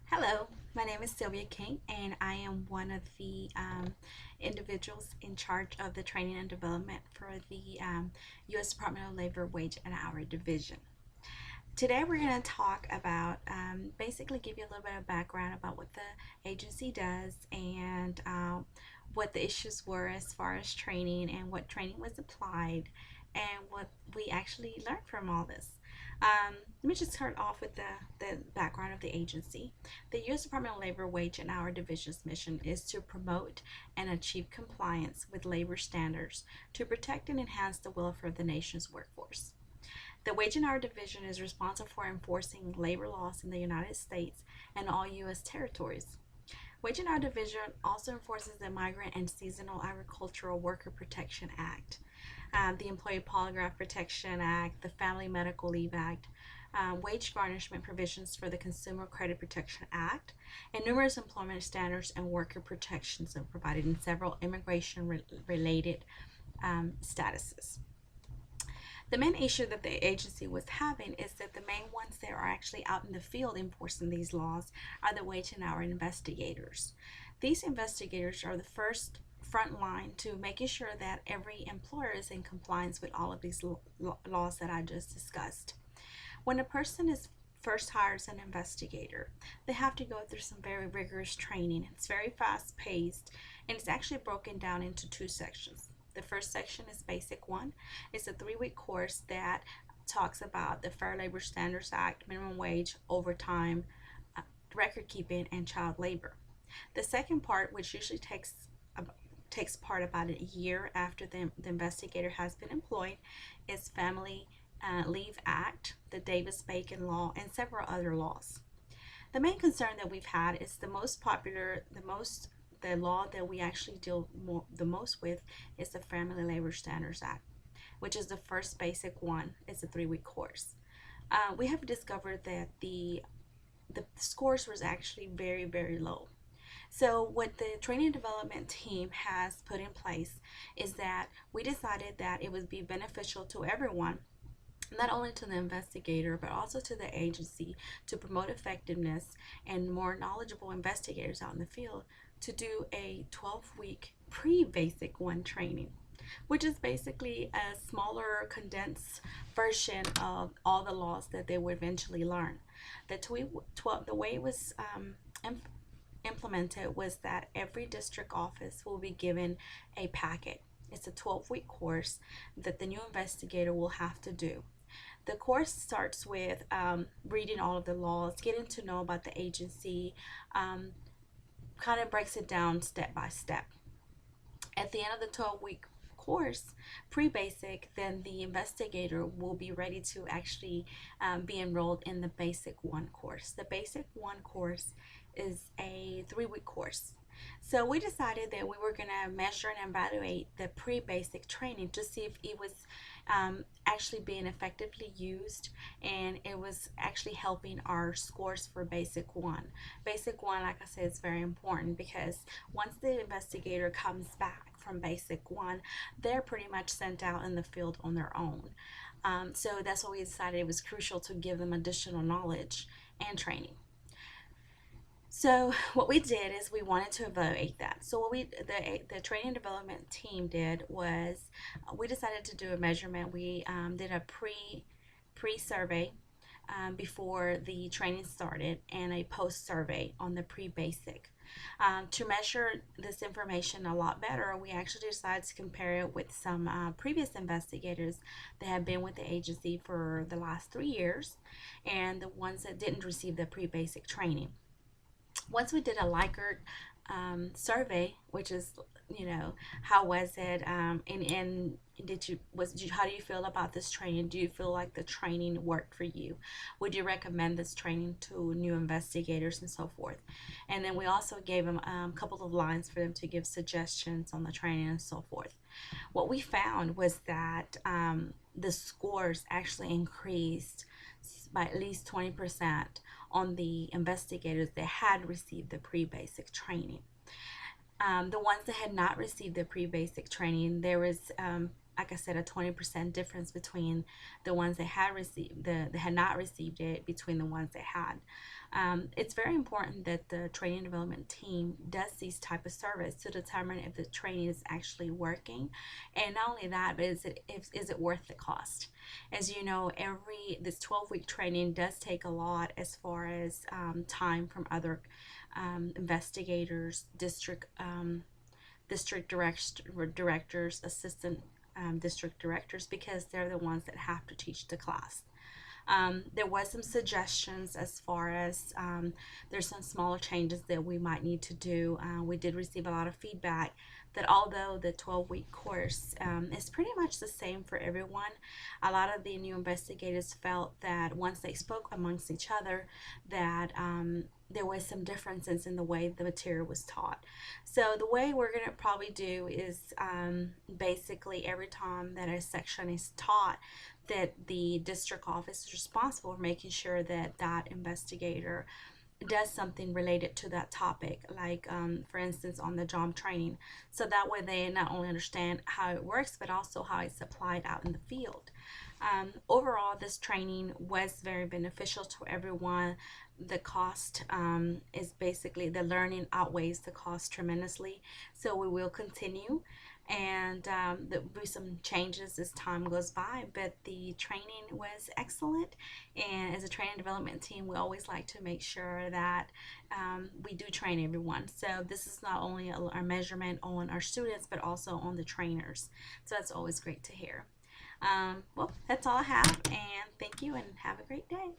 Hello, my name is Sylvia King, and I am one of the individuals in charge of the training and development for the U.S. Department of Labor Wage and Hour Division. Today, we're going to talk about basically give you a little bit of background about what the agency does and what the issues were as far as training and what training was applied and what we actually learned from all this. Let me just start off with the background of the agency. The U.S. Department of Labor Wage and Hour Division's mission is to promote and achieve compliance with labor standards to protect and enhance the welfare of the nation's workforce. The Wage and Hour Division is responsible for enforcing labor laws in the United States and all U.S. territories. Wage and Hour Division also enforces the Migrant and Seasonal Agricultural Worker Protection Act, the Employee Polygraph Protection Act, the Family Medical Leave Act, wage garnishment provisions for the Consumer Credit Protection Act, and numerous employment standards and worker protections are provided in several immigration related statuses. The main issue that the agency was having is that the main ones that are actually out in the field enforcing these laws are the wage and hour investigators. These investigators are the first front line to making sure that every employer is in compliance with all of these laws that I just discussed. When a person is first hired as an investigator, they have to go through some very rigorous training. It's very fast paced and it's actually broken down into two sections. The first section is Basic 1. It's a 3-week course that talks about the Fair Labor Standards Act, minimum wage, overtime, record keeping, and child labor. The second part, which usually takes part about a year after the investigator has been employed, is Family Leave Act, the Davis-Bacon Law, and several other laws. The main concern that we've had is the law that we actually deal the most with is the Family Labor Standards Act, which is the first basic one. It's a 3-week course. We have discovered that the scores was actually very, very low. So what the training and development team has put in place is that we decided that it would be beneficial to everyone, not only to the investigator but also to the agency, to promote effectiveness and more knowledgeable investigators out in the field, to do a 12-week pre-basic 1 training, which is basically a smaller condensed version of all the laws that they would eventually learn. The way it was implemented was that every district office will be given a packet. It's a 12-week course that the new investigator will have to do. The course starts with reading all of the laws, getting to know about the agency, kind of breaks it down step by step. At the end of the 12-week course, pre-basic, then the investigator will be ready to actually be enrolled in the Basic 1 course. The Basic 1 course is a 3-week course. So we decided that we were going to measure and evaluate the pre-basic training to see if it was actually being effectively used and it was actually helping our scores for Basic 1. Basic 1, like I said, is very important because once the investigator comes back from Basic 1, they're pretty much sent out in the field on their own. So that's why we decided it was crucial to give them additional knowledge and training. So what we did is we wanted to evaluate that. So what the training and development team did was we decided to do a measurement. We did a pre-survey before the training started and a post-survey on the pre-basic. To measure this information a lot better, we actually decided to compare it with some previous investigators that have been with the agency for the last 3 years and the ones that didn't receive the pre-basic training. Once we did a Likert survey, which is, how was it, and how do you feel about this training? Do you feel like the training worked for you? Would you recommend this training to new investigators and so forth? And then we also gave them a couple of lines for them to give suggestions on the training and so forth. What we found was that the scores actually increased by at least 20% on the investigators that had received the pre-basic training. The ones that had not received the pre-basic training, there was like I said, a 20% difference between the ones that had received that had not received it between the ones that had. It's very important that the training and development team does these type of surveys to determine if the training is actually working, and not only that, but is it worth the cost? As you know, this 12-week training does take a lot as far as time from other investigators, district directors, assistant district directors, because they're the ones that have to teach the class. There was some suggestions as far as there's some smaller changes that we might need to do. We did receive a lot of feedback that although the 12-week course is pretty much the same for everyone, a lot of the new investigators felt that once they spoke amongst each other that there was some differences in the way the material was taught. So the way we're going to probably do is basically every time that a section is taught, that the district office is responsible for making sure that that investigator does something related to that topic, like for instance on the job training, so that way they not only understand how it works but also how it's applied out in the field. Overall, this training was very beneficial to everyone. The cost is basically, the learning outweighs the cost tremendously, so we will continue, and there will be some changes as time goes by, but the training was excellent. And as a training development team, we always like to make sure that we do train everyone. So this is not only a measurement on our students but also on the trainers, so that's always great to hear. Well, that's all I have, and thank you and have a great day.